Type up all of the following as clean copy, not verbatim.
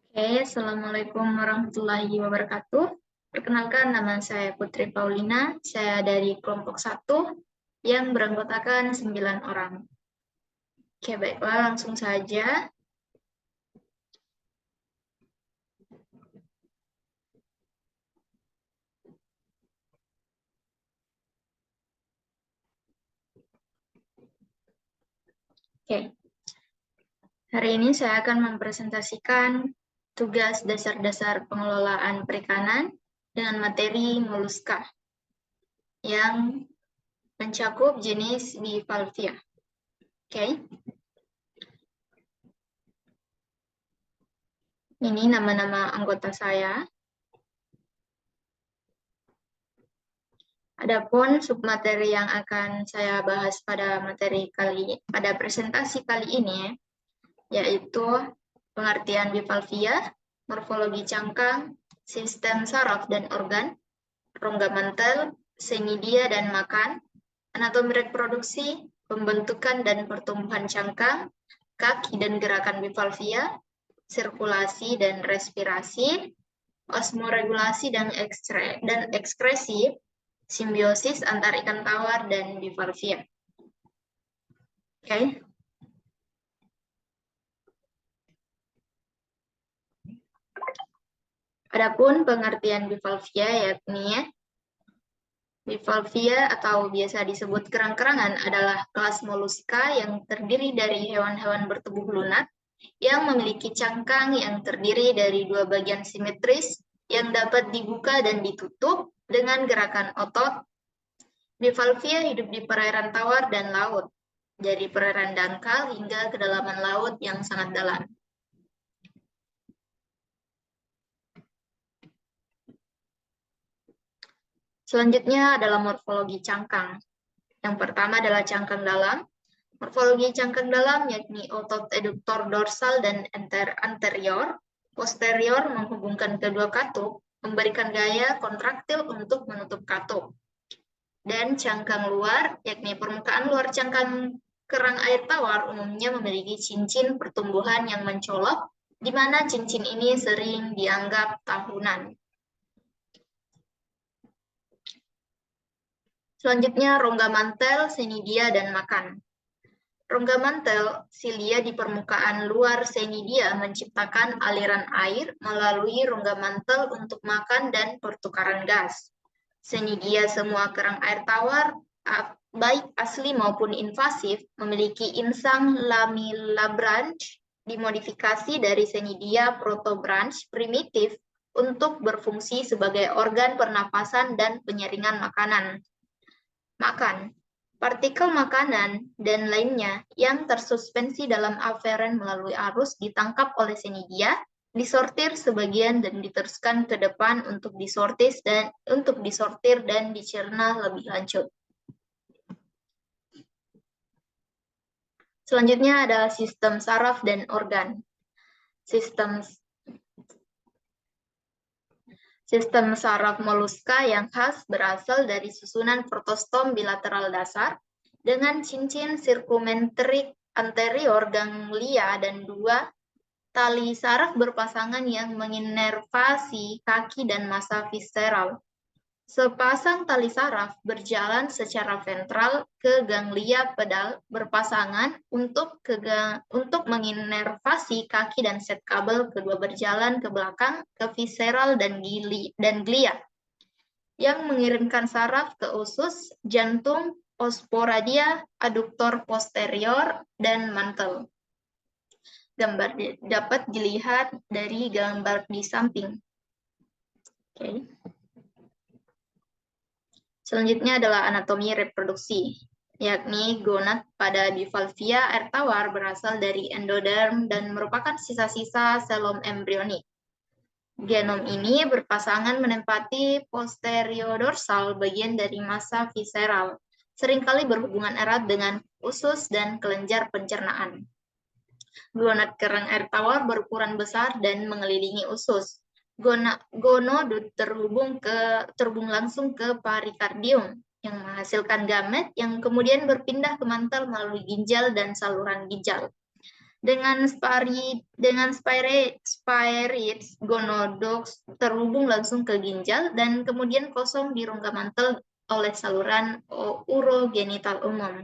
Oke, Assalamualaikum warahmatullahi wabarakatuh. Perkenalkan, nama saya Putri Paulina. Saya dari kelompok 1 yang beranggotakan 9 orang. Oke, baiklah, langsung saja. Oke, hari ini saya akan mempresentasikan tugas dasar-dasar pengelolaan perikanan dengan materi moluska yang mencakup jenis Bivalvia. Oke. Ini nama-nama anggota saya. Adapun submateri yang akan saya bahas pada presentasi kali ini, yaitu pengertian Bivalvia, morfologi cangkang, sistem saraf dan organ, rongga mantel, semidia dan makan, anatomi reproduksi, pembentukan dan pertumbuhan cangkang, kaki dan gerakan Bivalvia, sirkulasi dan respirasi, osmoregulasi dan ekskresi, simbiosis antar ikan tawar dan Bivalvia. Oke. Adapun pengertian Bivalvia yakni Bivalvia atau biasa disebut kerang-kerangan adalah kelas moluska yang terdiri dari hewan-hewan bertubuh lunak yang memiliki cangkang yang terdiri dari dua bagian simetris yang dapat dibuka dan ditutup dengan gerakan otot. Bivalvia hidup di perairan tawar dan laut, dari perairan dangkal hingga kedalaman laut yang sangat dalam. Selanjutnya adalah morfologi cangkang. Yang pertama adalah cangkang dalam. Morfologi cangkang dalam yakni otot eduktor dorsal dan anterior, posterior menghubungkan kedua katup, memberikan gaya kontraktil untuk menutup katup. Dan cangkang luar yakni permukaan luar cangkang kerang air tawar umumnya memiliki cincin pertumbuhan yang mencolok, di mana cincin ini sering dianggap tahunan. Selanjutnya rongga mantel, senidia, dan makan. Rongga mantel, silia di permukaan luar senidia menciptakan aliran air melalui rongga mantel untuk makan dan pertukaran gas. Senidia semua kerang air tawar, baik asli maupun invasif, memiliki insang lamellibranch dimodifikasi dari senidia protobranch primitif untuk berfungsi sebagai organ pernapasan dan penyaringan makanan. Partikel makanan dan lainnya yang tersuspensi dalam aferen melalui arus ditangkap oleh senidia, disortir sebagian dan diteruskan ke depan untuk disortir dan dicerna lebih lanjut. Selanjutnya adalah sistem saraf dan organ. Sistem saraf moluska yang khas berasal dari susunan protostom bilateral dasar dengan cincin sirkumentrik anterior ganglia dan dua tali saraf berpasangan yang menginervasi kaki dan massa visceral. Sepasang tali saraf berjalan secara ventral ke ganglia pedal berpasangan untuk menginervasi kaki dan set kabel kedua berjalan ke belakang ke visceral dan glia yang mengirimkan saraf ke usus, jantung, osporadia, aduktor posterior, dan mantel. Gambar dapat dilihat dari gambar di samping. Oke. Selanjutnya adalah anatomi reproduksi, yakni gonad pada Bivalvia air tawar berasal dari endoderm dan merupakan sisa-sisa selom embrionik. Genom ini berpasangan menempati posteriodorsal bagian dari massa visceral, seringkali berhubungan erat dengan usus dan kelenjar pencernaan. Gonad kerang air tawar berukuran besar dan mengelilingi usus. Gonodot terhubung langsung ke perikardium yang menghasilkan gamet yang kemudian berpindah ke mantel melalui ginjal dan saluran ginjal. Dengan spirates, gonodox terhubung langsung ke ginjal dan kemudian kosong di rongga mantel oleh saluran urogenital umum.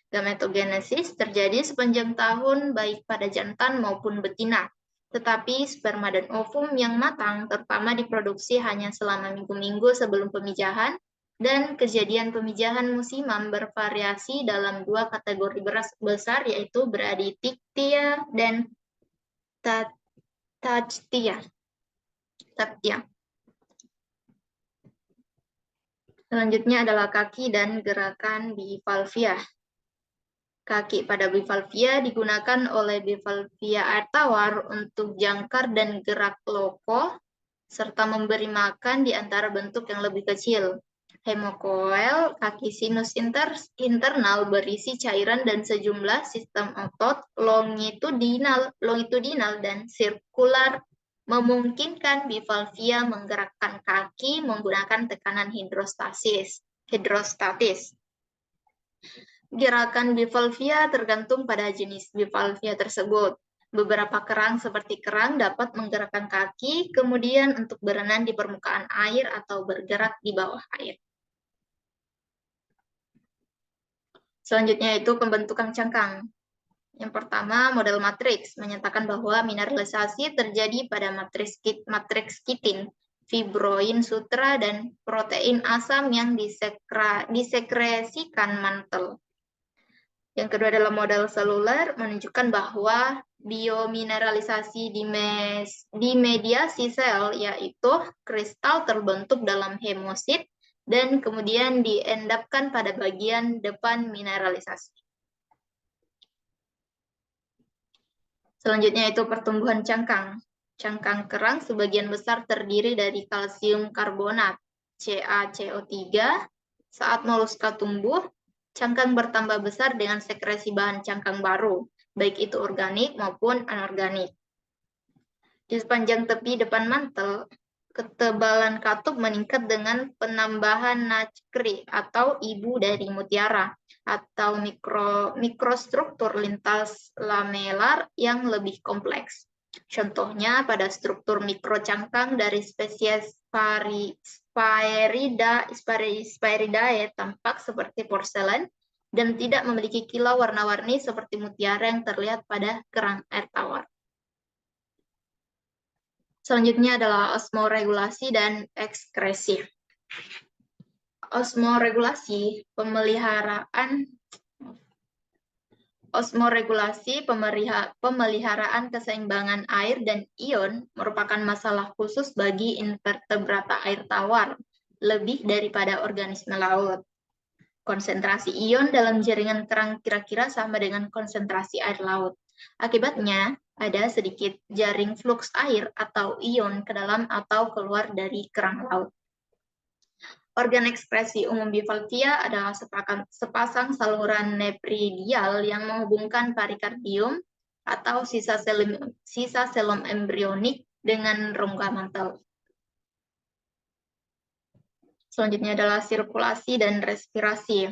Gametogenesis terjadi sepanjang tahun baik pada jantan maupun betina, tetapi sperma dan ovum yang matang terutama diproduksi hanya selama minggu-minggu sebelum pemijahan, dan kejadian pemijahan musiman bervariasi dalam dua kategori besar, yaitu bradyktia dan tactia. Selanjutnya adalah kaki dan gerakan bivalvia. Kaki pada bivalvia digunakan oleh bivalvia air tawar untuk jangkar dan gerak loko, serta memberi makan di antara bentuk yang lebih kecil. Hemokoel, kaki sinus internal berisi cairan dan sejumlah sistem otot longitudinal dan sirkular memungkinkan bivalvia menggerakkan kaki menggunakan tekanan hidrostatis. Gerakan bivalvia tergantung pada jenis bivalvia tersebut. Beberapa kerang seperti kerang dapat menggerakkan kaki, kemudian untuk berenang di permukaan air atau bergerak di bawah air. Selanjutnya itu pembentukan cangkang. Yang pertama, model matriks menyatakan bahwa mineralisasi terjadi pada matriks kitin, fibroin sutra, dan protein asam yang disekresikan mantel. Yang kedua adalah model seluler, menunjukkan bahwa biomineralisasi dimediasi sel, yaitu kristal terbentuk dalam hemosit dan kemudian diendapkan pada bagian depan mineralisasi. Selanjutnya itu pertumbuhan cangkang. Cangkang kerang sebagian besar terdiri dari kalsium karbonat, CaCO3. Saat moluska tumbuh, cangkang bertambah besar dengan sekresi bahan cangkang baru, baik itu organik maupun anorganik. Di sepanjang tepi depan mantel, ketebalan katup meningkat dengan penambahan nacre atau ibu dari mutiara, atau mikrostruktur lintas lamelar yang lebih kompleks. Contohnya pada struktur mikrocangkang dari spesies Sphaeridae tampak seperti porselen dan tidak memiliki kilau warna-warni seperti mutiara yang terlihat pada kerang air tawar. Selanjutnya adalah osmoregulasi dan ekskresi. Pemeliharaan keseimbangan air dan ion merupakan masalah khusus bagi invertebrata air tawar, lebih daripada organisme laut. Konsentrasi ion dalam jaringan kerang kira-kira sama dengan konsentrasi air laut. Akibatnya, ada sedikit jaring fluks air atau ion ke dalam atau keluar dari kerang laut. Organ ekskresi umum bivalvia adalah sepasang saluran nephridial yang menghubungkan perikardium atau sisa selom embrionik dengan rongga mantel. Selanjutnya adalah sirkulasi dan respirasi.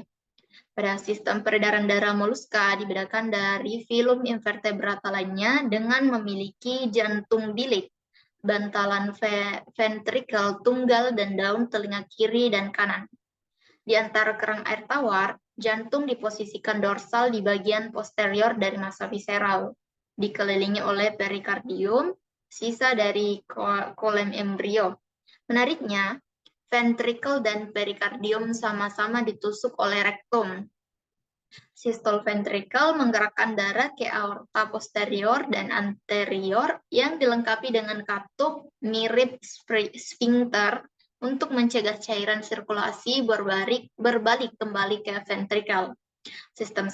Pada sistem peredaran darah moluska dibedakan dari filum invertebrata lainnya dengan memiliki jantung bilik, bantalan ventrikel tunggal, dan daun telinga kiri dan kanan. Di antara kerang air tawar, jantung diposisikan dorsal di bagian posterior dari massa visceral, dikelilingi oleh perikardium, sisa dari kolem embrio. Menariknya, ventrikel dan perikardium sama-sama ditusuk oleh rektum. Sistol ventrikel menggerakkan darah ke aorta posterior dan anterior yang dilengkapi dengan katup mirip sphincter untuk mencegah cairan sirkulasi berbalik kembali ke ventrikel. Sistem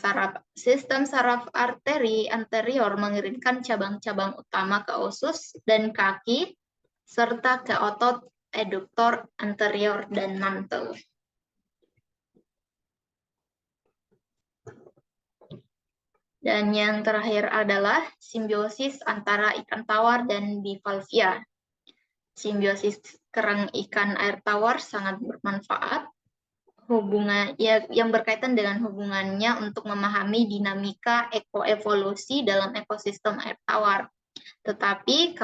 saraf arteri anterior mengirimkan cabang-cabang utama ke usus dan kaki, serta ke otot eduktor anterior dan mantel. Dan yang terakhir adalah simbiosis antara ikan tawar dan bivalvia. Simbiosis kerang ikan air tawar sangat bermanfaat hubungan yang berkaitan dengan hubungannya untuk memahami dinamika ekoevolusi dalam ekosistem air tawar. Tetapi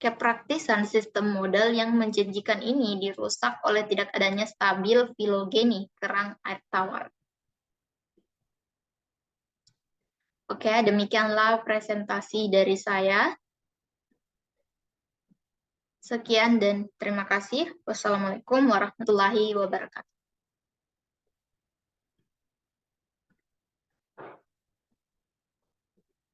kepraktisan sistem model yang menjanjikan ini dirusak oleh tidak adanya stabil filogeni kerang air tawar. Oke, demikianlah presentasi dari saya. Sekian dan terima kasih. Wassalamualaikum warahmatullahi wabarakatuh.